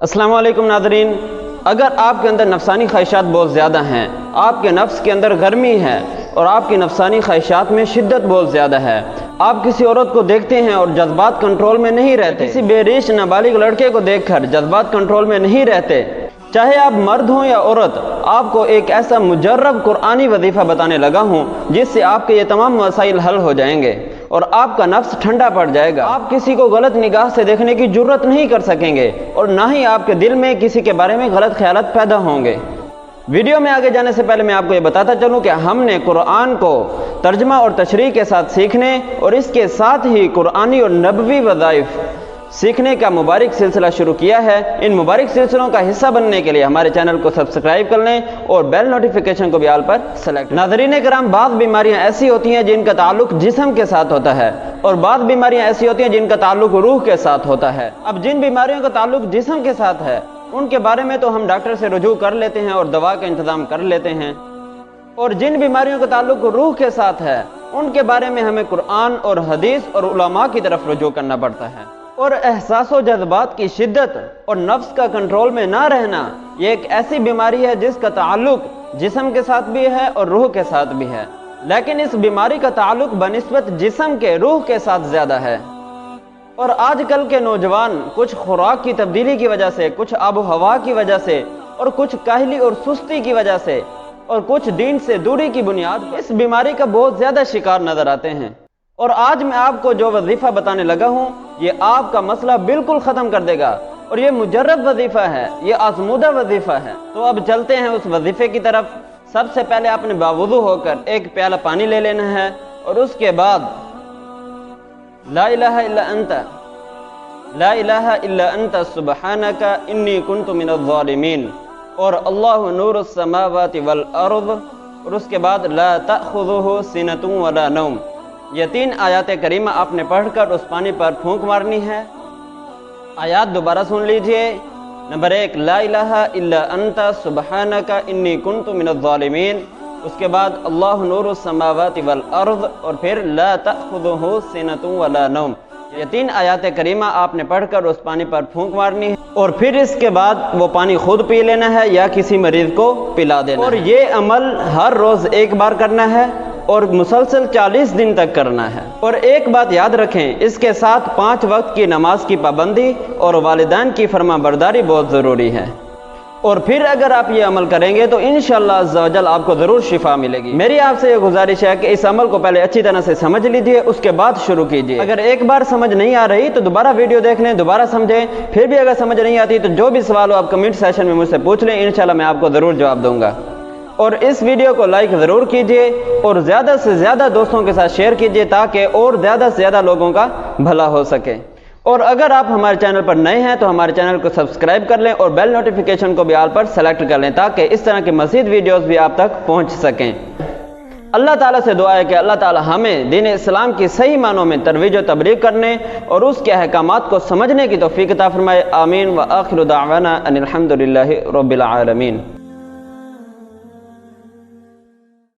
السلام علیکم ناظرین، اگر آپ کے اندر نفسانی خواہشات بہت زیادہ ہیں، آپ کے نفس کے اندر گرمی ہے اور آپ کی نفسانی خواہشات میں شدت بہت زیادہ ہے، آپ کسی عورت کو دیکھتے ہیں اور جذبات کنٹرول میں نہیں رہتے، کسی بے ریش نابالغ لڑکے کو دیکھ کر جذبات کنٹرول میں نہیں رہتے، چاہے آپ مرد ہوں یا عورت، آپ کو ایک ایسا مجرب قرآنی وظیفہ بتانے لگا ہوں جس سے آپ کے یہ تمام مسائل حل ہو جائیں گے اور آپ کا نفس ٹھنڈا پڑ جائے گا۔ آپ کسی کو غلط نگاہ سے دیکھنے کی جرت نہیں کر سکیں گے اور نہ ہی آپ کے دل میں کسی کے بارے میں غلط خیالات پیدا ہوں گے۔ ویڈیو میں آگے جانے سے پہلے میں آپ کو یہ بتاتا چلوں کہ ہم نے قرآن کو ترجمہ اور تشریح کے ساتھ سیکھنے اور اس کے ساتھ ہی قرآنی اور نبوی وظائف سیکھنے کا مبارک سلسلہ شروع کیا ہے۔ ان مبارک سلسلوں کا حصہ بننے کے لیے ہمارے چینل کو سبسکرائب کر لیں اور بیل نوٹیفیکیشن کو بھی آل پر سلیکٹ۔ ناظرین کرام، بعض بیماریاں ایسی ہوتی ہیں جن کا تعلق جسم کے ساتھ ہوتا ہے اور بعض بیماریاں ایسی ہوتی ہیں جن کا تعلق روح کے ساتھ ہوتا ہے۔ اب جن بیماریوں کا تعلق جسم کے ساتھ ہے ان کے بارے میں تو ہم ڈاکٹر سے رجوع کر لیتے ہیں اور دوا کا انتظام کر لیتے ہیں، اور جن بیماریوں کا تعلق روح کے ساتھ ہے ان کے بارے میں ہمیں قرآن اور حدیث اور علماء کی طرف رجوع کرنا پڑتا ہے۔ اور احساس و جذبات کی شدت اور نفس کا کنٹرول میں نہ رہنا، یہ ایک ایسی بیماری ہے جس کا تعلق جسم کے ساتھ بھی ہے اور روح کے ساتھ بھی ہے، لیکن اس بیماری کا تعلق بنسبت جسم کے روح کے ساتھ زیادہ ہے۔ اور آج کل کے نوجوان کچھ خوراک کی تبدیلی کی وجہ سے، کچھ آب و ہوا کی وجہ سے اور کچھ کاہلی اور سستی کی وجہ سے اور کچھ دین سے دوری کی بنیاد پر اس بیماری کا بہت زیادہ شکار نظر آتے ہیں۔ اور آج میں آپ کو جو وظیفہ بتانے لگا ہوں یہ آپ کا مسئلہ بالکل ختم کر دے گا، اور یہ مجرد وظیفہ ہے، یہ آزمودہ وظیفہ ہے۔ تو اب چلتے ہیں اس وظیفے کی طرف۔ سب سے پہلے آپ نے باوضو ہو کر ایک پیالہ پانی لے لینا ہے اور اس کے بعد لا الہ الا انت لا الہ الا انت سبحانک انی کنت من الظالمین اور اللہ نور السماوات والارض، اور اس کے بعد لا تأخذہ سنۃ ولا نوم، یہ 3 آیات کریمہ آپ نے پڑھ کر اس پانی پر پھونک مارنی ہے۔ آیات دوبارہ سن لیجئے۔ نمبر 1، لا الہ الا انت سبحانک انی کنت من الظالمین، اس کے بعد اللہ نور السماوات والارض، اور پھر لا تأخذہ سنۃ ولا نوم، یہ 3 آیات کریمہ آپ نے پڑھ کر اس پانی پر پھونک مارنی ہے، اور پھر اس کے بعد وہ پانی خود پی لینا ہے یا کسی مریض کو پلا دینا ہے، اور یہ عمل ہر روز ایک بار کرنا ہے اور مسلسل 40 دن تک کرنا ہے۔ اور ایک بات یاد رکھیں، اس کے ساتھ 5 وقت کی نماز کی پابندی اور والدین کی فرما برداری بہت ضروری ہے، اور پھر اگر آپ یہ عمل کریں گے تو انشاءاللہ عز و جل آپ کو ضرور شفا ملے گی۔ میری آپ سے یہ گزارش ہے کہ اس عمل کو پہلے اچھی طرح سے سمجھ لیجئے، اس کے بعد شروع کیجئے۔ اگر ایک بار سمجھ نہیں آ رہی تو دوبارہ ویڈیو دیکھ لیں، دوبارہ سمجھیں، پھر بھی اگر سمجھ نہیں آتی تو جو بھی سوال ہو آپ کمنٹ سیشن میں مجھ سے پوچھ لیں، انشاءاللہ میں آپ کو ضرور جواب دوں گا۔ اور اس ویڈیو کو لائک ضرور کیجئے اور زیادہ سے زیادہ دوستوں کے ساتھ شیئر کیجئے تاکہ اور زیادہ سے زیادہ لوگوں کا بھلا ہو سکے۔ اور اگر آپ ہمارے چینل پر نئے ہیں تو ہمارے چینل کو سبسکرائب کر لیں اور بیل نوٹیفیکیشن کو بھی آل پر سلیکٹ کر لیں تاکہ اس طرح کے مزید ویڈیوز بھی آپ تک پہنچ سکیں۔ اللہ تعالیٰ سے دعا ہے کہ اللہ تعالیٰ ہمیں دین اسلام کی صحیح معنوں میں ترویج و تبلیغ کرنے اور اس کے احکامات کو سمجھنے کی توفیق عطا فرمائے۔ آمین۔ وآخر دعوانا ان الحمد للہ رب العالمین۔